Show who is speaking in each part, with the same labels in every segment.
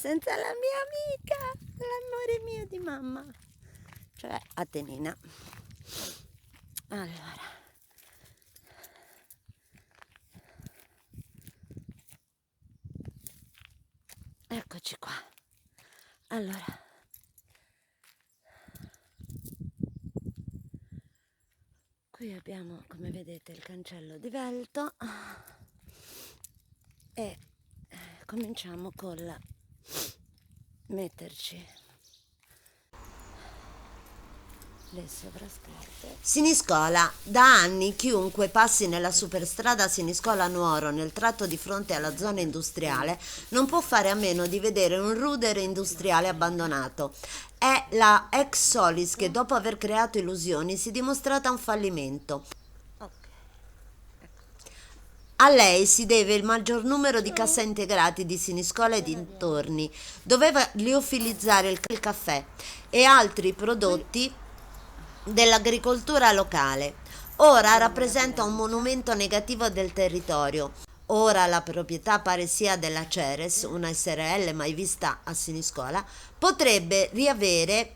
Speaker 1: senza la mia amica, l'amore mio di mamma, cioè Atenina. Allora, eccoci qua. Allora, qui abbiamo, come vedete, il cancello divelto e cominciamo col metterci le sovrascarpe.
Speaker 2: Siniscola. Da anni chiunque passi nella superstrada Siniscola-Nuoro nel tratto di fronte alla zona industriale non può fare a meno di vedere un ruder industriale abbandonato. È la ex Solis che dopo aver creato illusioni si è dimostrata un fallimento.
Speaker 1: Ok,
Speaker 2: A lei si deve il maggior numero di cassaintegrati di Siniscola e dintorni. Doveva liofilizzare il caffè e altri prodotti dell'agricoltura locale. Ora rappresenta un monumento negativo del territorio. Ora la proprietà pare sia della Ceres, una SRL mai vista a Siniscola, potrebbe riavere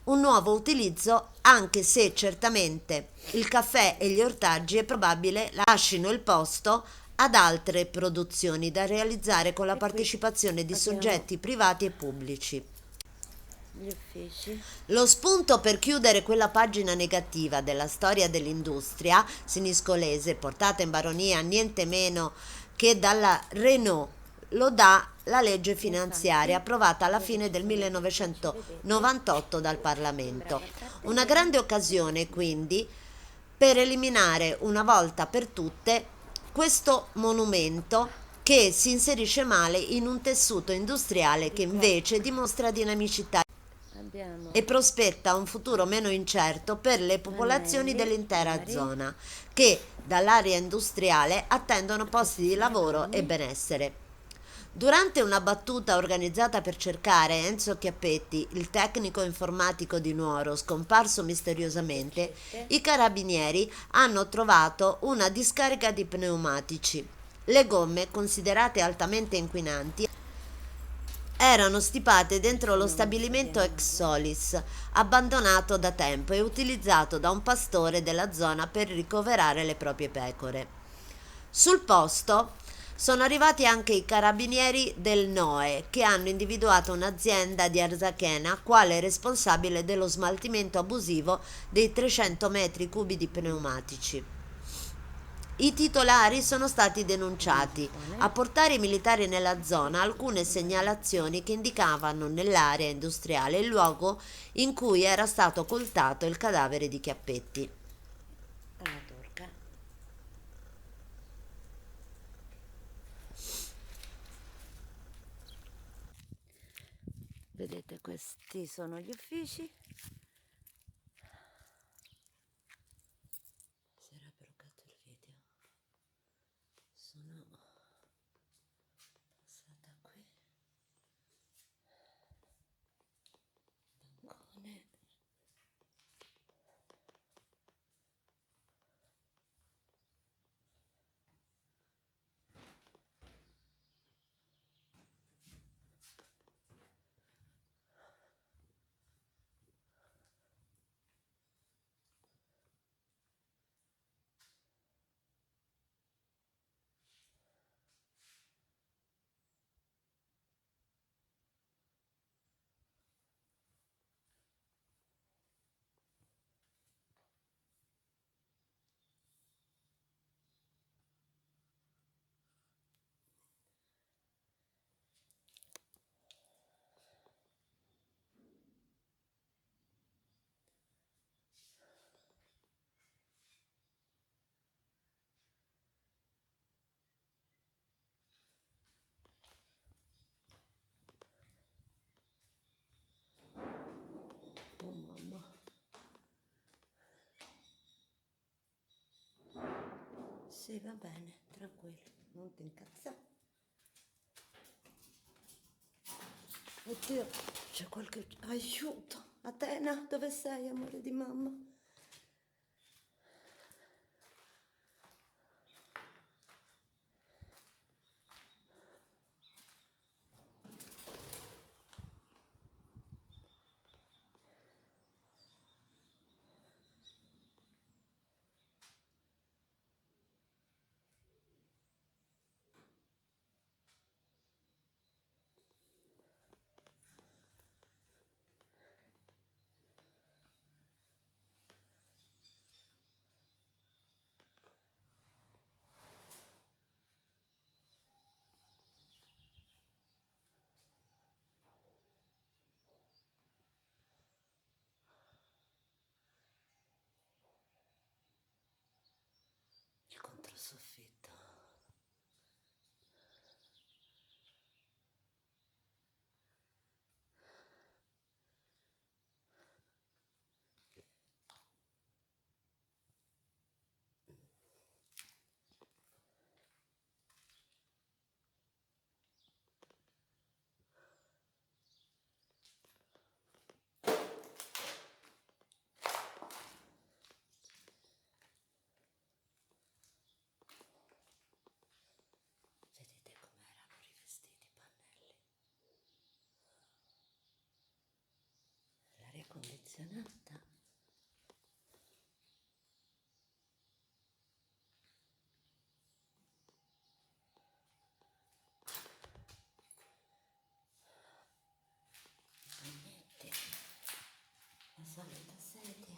Speaker 2: un nuovo utilizzo, anche se certamente il caffè e gli ortaggi è probabile lasciano il posto ad altre produzioni da realizzare con la partecipazione di soggetti privati e pubblici.
Speaker 1: gli uffici.
Speaker 2: Lo spunto per chiudere quella pagina negativa della storia dell'industria siniscolese portata in baronia niente meno che dalla Renault lo dà la legge finanziaria approvata alla fine del 1998 dal Parlamento. Una grande occasione quindi per eliminare una volta per tutte questo monumento che si inserisce male in un tessuto industriale che invece dimostra dinamicità
Speaker 1: Abbiamo
Speaker 2: e prospetta un futuro meno incerto per le popolazioni
Speaker 1: pannelli
Speaker 2: dell'intera
Speaker 1: vari,
Speaker 2: zona, che dall'area industriale attendono posti di lavoro e
Speaker 1: telefoni,
Speaker 2: benessere. Durante una battuta organizzata per cercare Enzo Chiappetti, il tecnico informatico di Nuoro scomparso misteriosamente,
Speaker 1: boccette,
Speaker 2: i carabinieri hanno trovato una discarica di pneumatici. Le gomme, considerate altamente inquinanti, erano stipate dentro lo stabilimento ex Solis, abbandonato da tempo e utilizzato da un pastore della zona per ricoverare le proprie pecore. Sul posto sono arrivati anche i carabinieri del NOE, che hanno individuato un'azienda di Arzachena quale responsabile dello smaltimento abusivo dei 300 metri cubi di pneumatici. I titolari sono stati denunciati. A portare i militari nella zona alcune segnalazioni che indicavano nell'area industriale il luogo in cui era stato occultato il cadavere di Chiappetti.
Speaker 1: alla turca. Vedete, questi sono gli uffici.
Speaker 2: Si era bloccato il video. Sono passata qui. Bancone. Oh mamma. Sì, va bene, tranquillo, non ti incazzare. Oddio, c'è qualche... Aiuto! Atena, dove sei, amore di mamma?
Speaker 1: condizionata. Metti la solita sedia.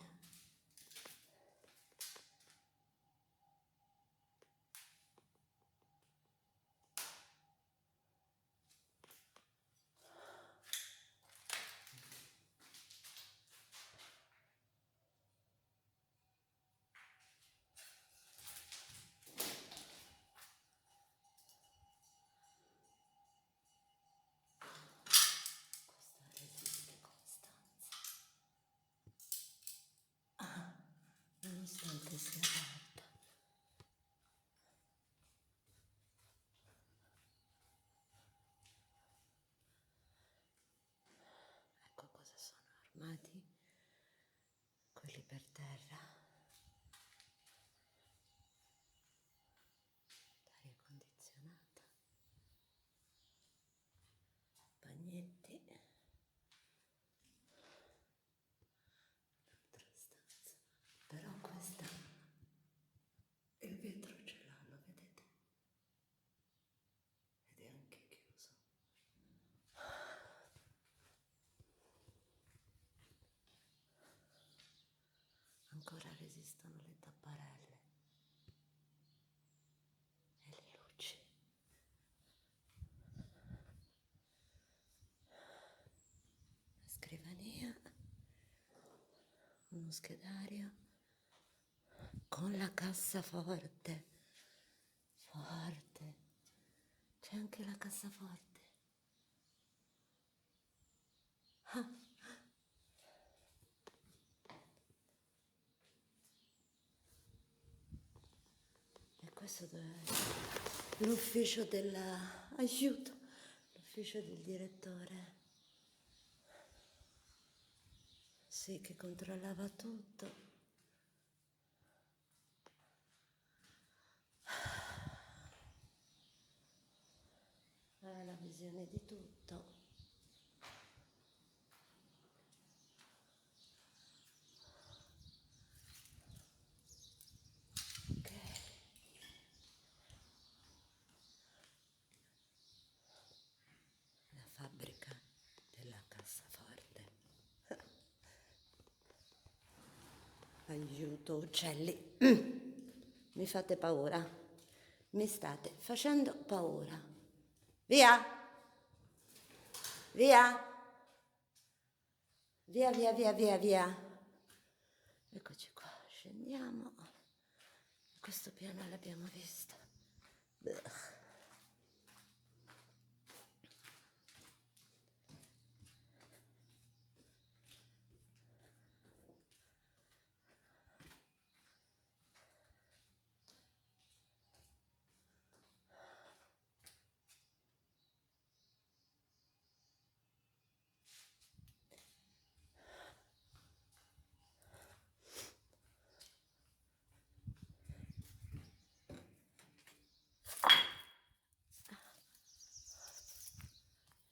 Speaker 1: Questa resiste Costanza. Nonostante sia aperta. Ecco cosa sono armadi, quelli per terra, d'aria condizionata, bagnetti, un'altra stanza. Però questa, il vetro ce l'hanno, vedete? Ed è anche chiuso. Ancora resistono le tapparelle e le luci. La scrivania, uno schedario con la cassaforte. Forte. C'è anche la cassaforte. E questo dov'è? L'ufficio aiuto, l'ufficio del direttore. Sì, che controllava tutto. La visione di tutto. Ok. La fabbrica della cassaforte. Aiuto, uccelli. Mi fate paura. Mi state facendo paura. Via! Via! Via, via, via, via, via. Eccoci qua, scendiamo. Questo piano l'abbiamo visto. Blech.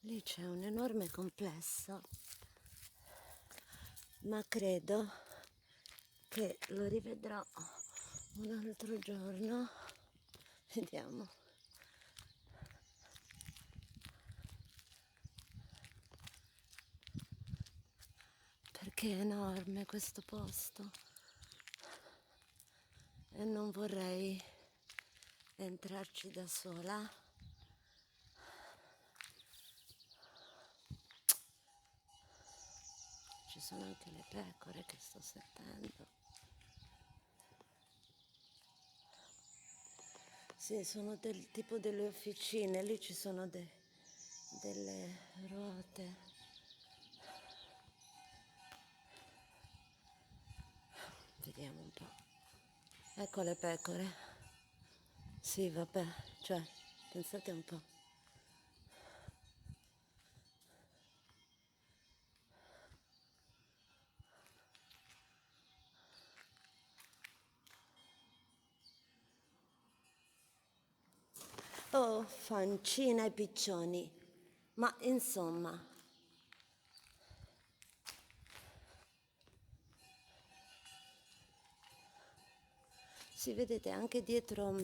Speaker 1: Lì c'è un enorme complesso, ma credo che lo rivedrò un altro giorno. Vediamo. Perché è enorme questo posto e non vorrei entrarci da sola. Ci sono anche le pecore che sto sentendo. Sì, sono del tipo delle officine, lì ci sono delle ruote. Vediamo un po'. Ecco le pecore. Sì, vabbè, cioè, pensate un po'. Oh, fancina e piccioni. Ma insomma, sì, vedete anche dietro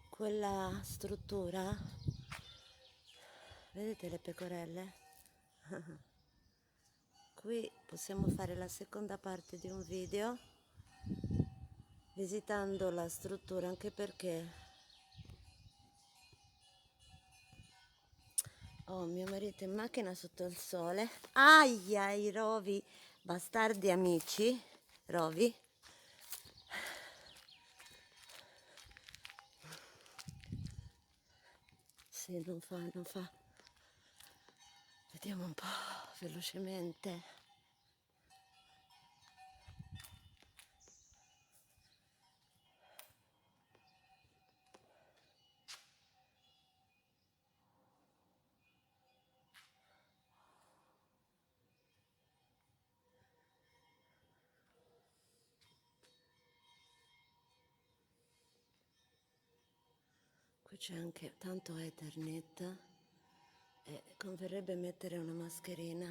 Speaker 1: quella struttura, vedete le pecorelle? Qui possiamo fare la seconda parte di un video visitando la struttura, anche perché ho mio marito in macchina sotto il sole. Aia, i rovi, bastardi amici, rovi. Sì, non fa, non fa. Vediamo un po' velocemente. Qui c'è anche tanto Ethernet e converrebbe mettere una mascherina.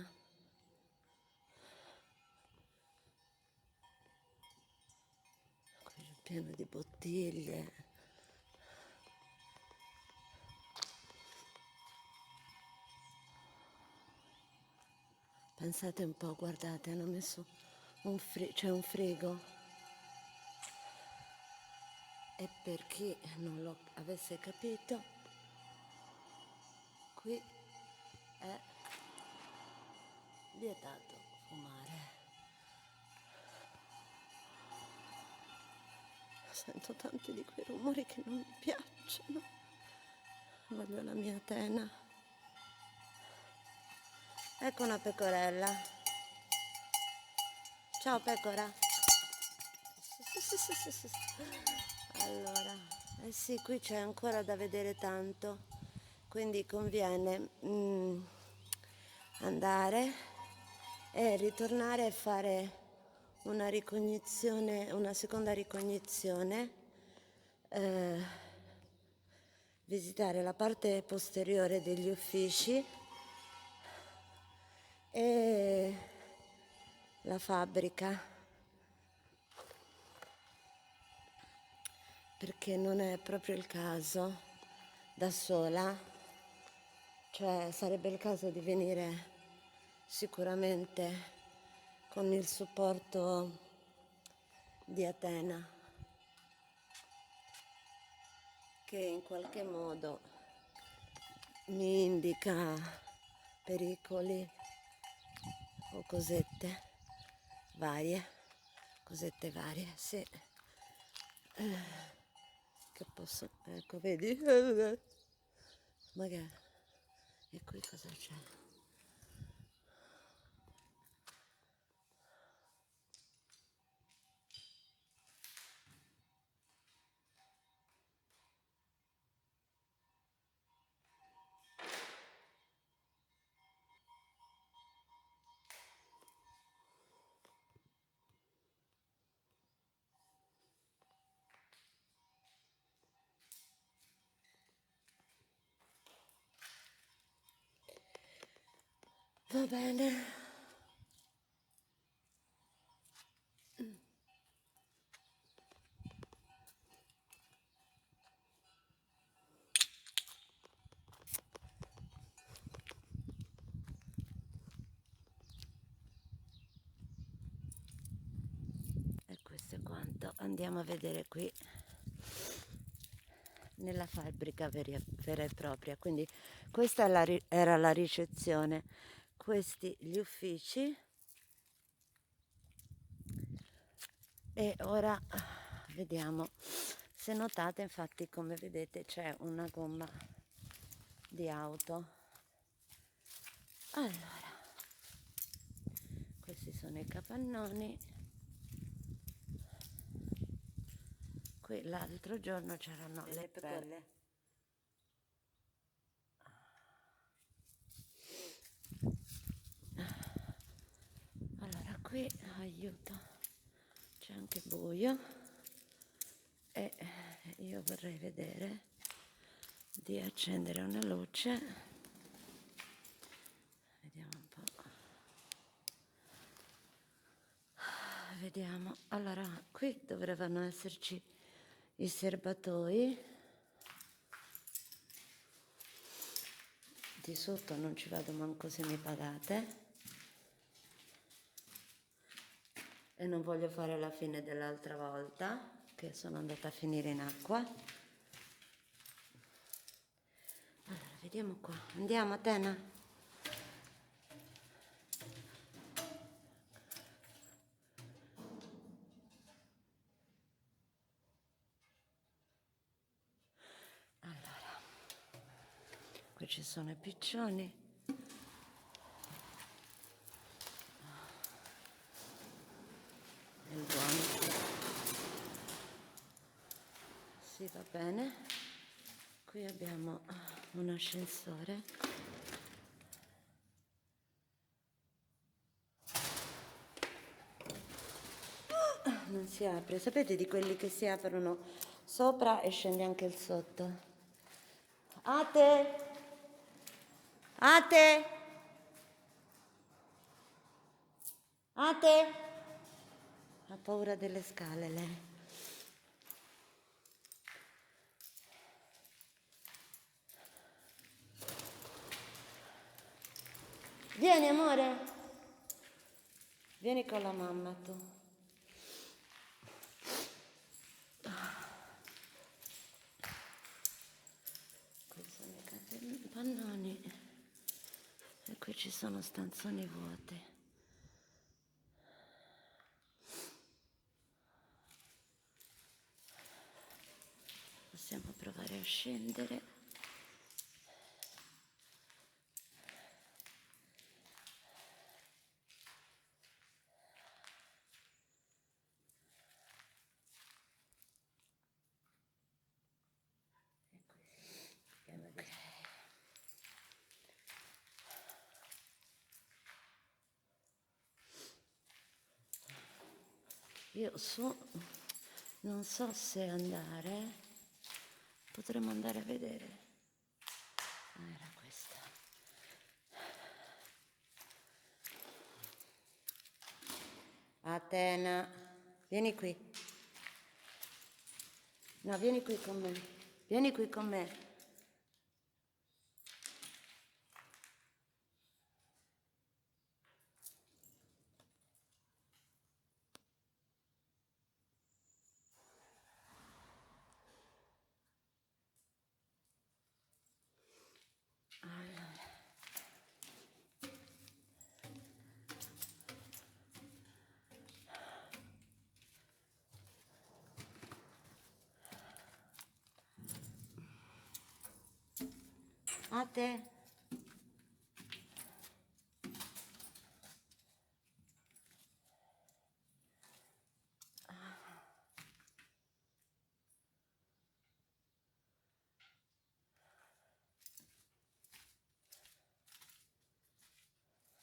Speaker 1: Qui è pieno di bottiglie. Pensate un po', guardate, hanno messo c'è un frigo. E per chi non lo avesse capito, qui è vietato fumare. Sento tanti di quei rumori che non mi piacciono. Voglio la mia tena. Ecco una pecorella. Ciao pecora. Allora, eh sì, qui c'è ancora da vedere tanto, quindi conviene andare e ritornare e fare una ricognizione, una seconda ricognizione, eh, visitare la parte posteriore degli uffici e la fabbrica, perché non è proprio il caso da sola, cioè sarebbe il caso di venire sicuramente con il supporto di Atena, che in qualche modo mi indica pericoli o cosette varie, sì. Che posso, ecco, vedi? Magari. E qui cosa c'è? Va bene. E questo è quanto. Andiamo a vedere qui nella fabbrica vera e propria. Quindi questa era la ricezione, questi gli uffici e ora vediamo. Se notate, infatti, come vedete c'è una gomma di auto. Allora, questi sono i capannoni. Qui l'altro giorno c'erano le pelle. Allora, qui, aiuto, c'è anche buio e io vorrei vedere di accendere una luce. Vediamo un po'. Vediamo. Allora, qui dovrebbero esserci i serbatoi. Di sotto non ci vado manco se mi pagate. E non voglio fare la fine dell'altra volta, che sono andata a finire in acqua. Allora, vediamo qua. Andiamo, Atena? Allora, qui ci sono i piccioni. Il buono. Sì, va bene. Qui abbiamo un ascensore. Non si apre. Sapete di quelli che si aprono sopra e scende anche il sotto? Ate! Ate! Ate! Ha paura delle scale lei. Vieni amore. Vieni con la mamma tu. Qui sono i pannoni. E qui ci sono stanzoni vuoti. Possiamo provare a scendere. Ok. Io non so se andare, potremmo andare a vedere. Ah, era questa. Atena, vieni qui. No, vieni qui con me. Vieni qui con me. A te.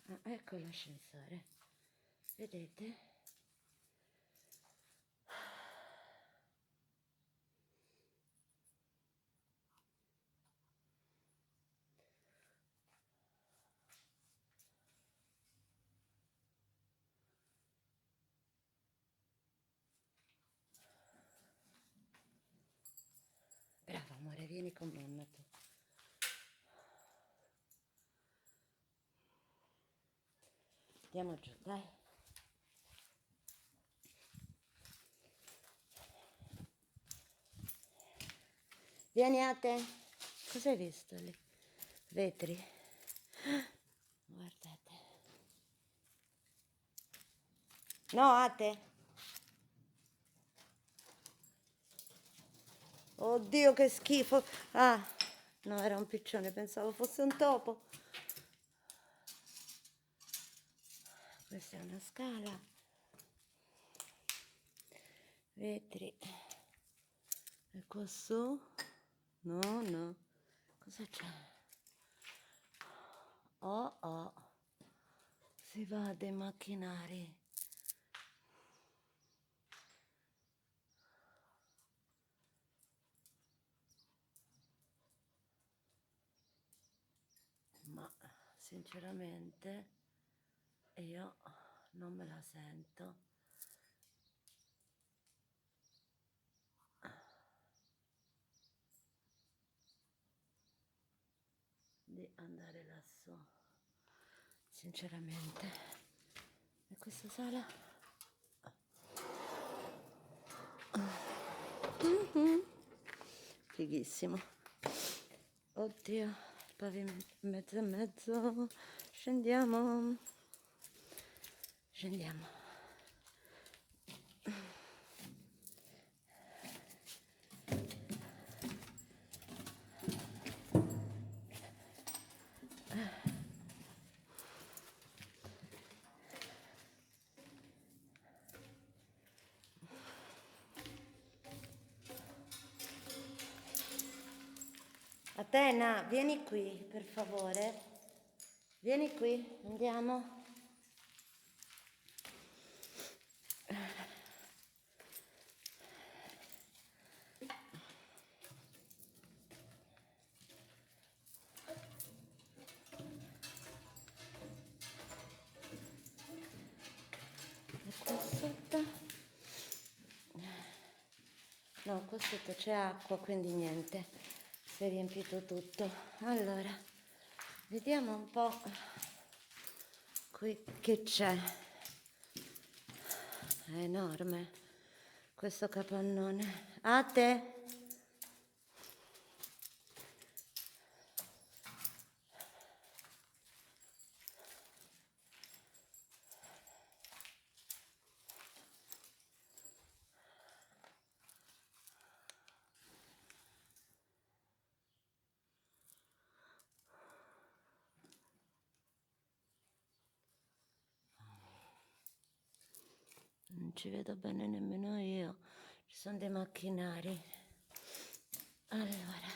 Speaker 1: Ah, ecco l'ascensore. Vedete? Bravo amore, vieni con mamma tu. Andiamo giù, dai. Vieni a te. Cosa hai visto lì? Vetri? Guardate. No, a te. Oddio, che schifo. Ah, no, era un piccione, pensavo fosse un topo. Questa è una scala. Vetri. E qua su? No, no. Cosa c'è? Oh, oh. Si va dei macchinari. Ma sinceramente io non me la sento. andare lassù, sinceramente. E questa sala? Fighissimo. Oddio, pavimento mezzo e mezzo. Scendiamo. Scendiamo. Atena, vieni qui, per favore. Vieni qui, andiamo. E qua sotto? No, qua sotto c'è acqua, quindi niente. Si è riempito tutto. Allora, vediamo un po' qui che c'è. È enorme questo capannone. A te? Non ci vedo bene nemmeno io. Ci sono dei macchinari. Allora.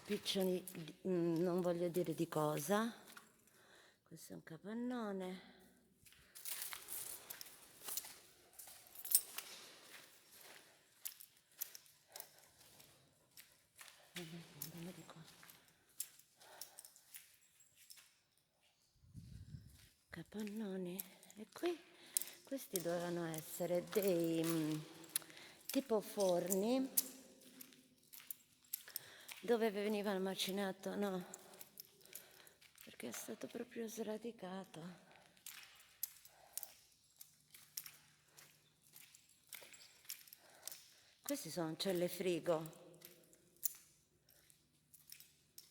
Speaker 1: Piccioni, non voglio dire di cosa. Questo è un capannone. Andiamo di qua. Capannoni. E qui questi dovevano essere dei tipo forni dove veniva il macinato, no? Perché è stato proprio sradicato. Questi sono celle frigo.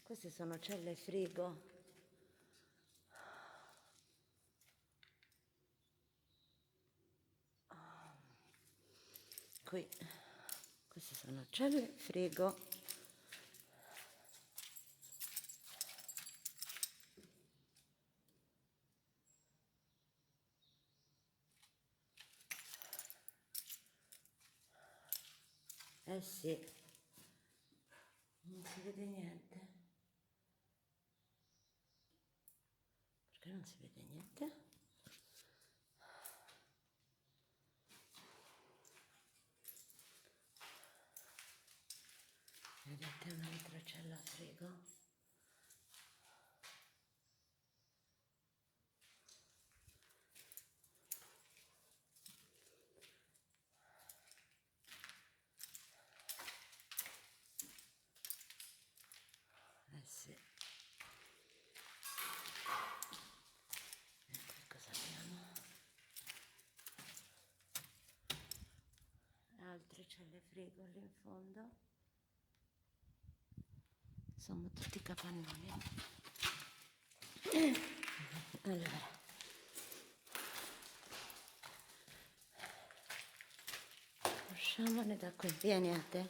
Speaker 1: Queste sono celle frigo. Qui, queste sono celle frigo. Eh sì, non si vede niente. Perché non si vede niente? Vedete un'altra cella frigo? Eh sì. E qui cosa abbiamo? Altre celle frigo lì in fondo. Sono tutti capannoni. Allora. Usciamone da qui. Vieni a te.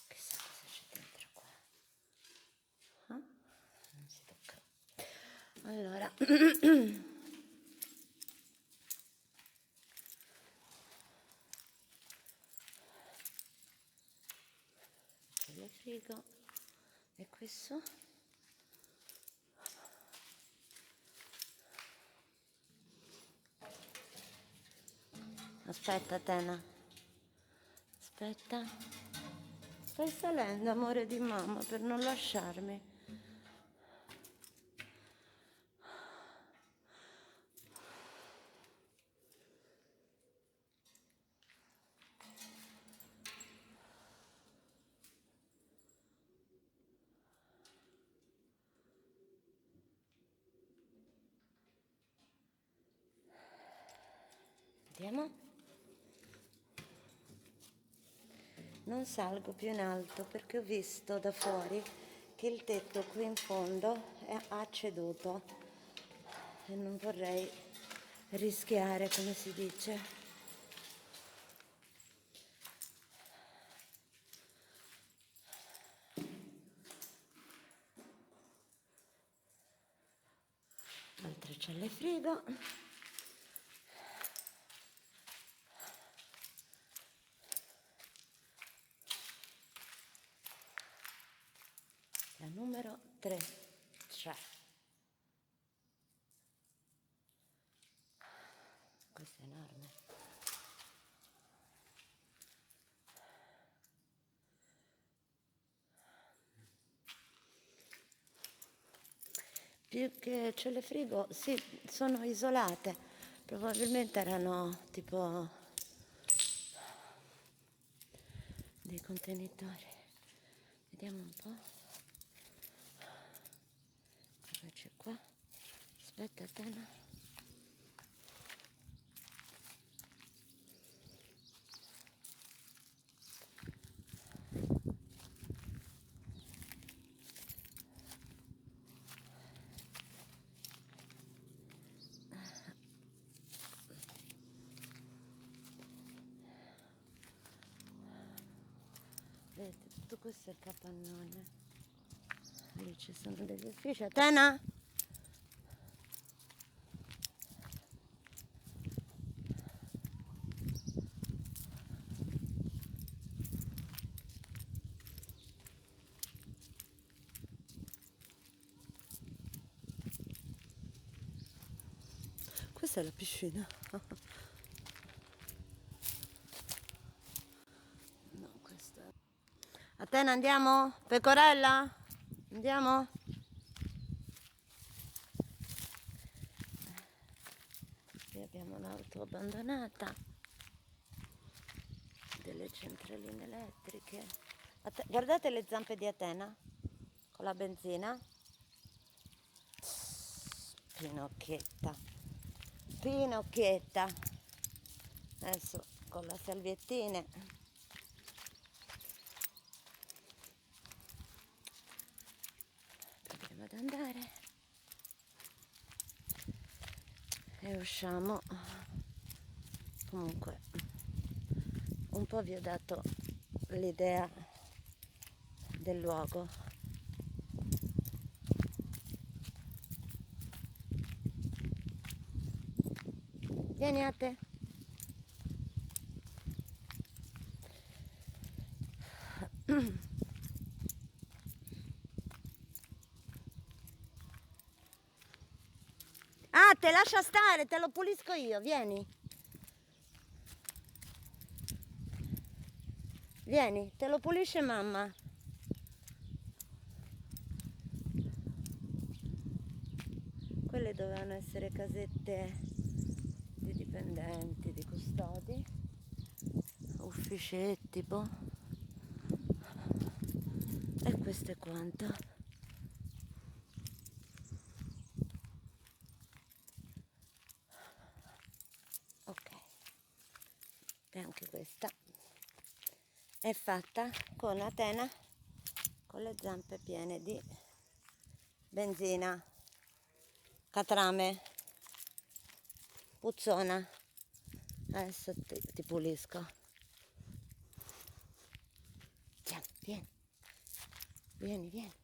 Speaker 1: Chissà cosa c'è dentro qua. Ah? Non si tocca. Allora. Il frigo. E questo? Aspetta, Tena. Aspetta. Stai salendo, amore di mamma, per non lasciarmi. Vediamo. Non salgo più in alto perché ho visto da fuori che il tetto qui in fondo ha ceduto e non vorrei rischiare, come si dice. Altre celle frigo. La numero 3. Questo è enorme. Più che celle frigo, sì, sono isolate. Probabilmente erano tipo dei contenitori. Vediamo un po'. Cosa c'è qua? Aspetta, Tena. Vedete, tutto questo è il capannone. Lì ci sono degli uffici. Atena? Questa è la piscina. No, questa è... Atena, andiamo? Pecorella? Andiamo? Qui abbiamo un'auto abbandonata, delle centraline elettriche. Guardate le zampe di Atena con la benzina. Pinocchietta, Pinocchietta. Adesso con la salviettine. Proviamo ad andare e usciamo. Comunque un po' vi ho dato l'idea del luogo. Vieni a te. Ah, te lascia stare, te lo pulisco io, vieni. Vieni, te lo pulisce mamma. Quelle dovevano essere casette di dipendenti, di custodi, ufficetti, boh. E questo è quanto. Ok, e anche questa è fatta con Atena, con le zampe piene di benzina, catrame, puzzona. Adesso ti pulisco. Vieni, vieni, vieni, vieni.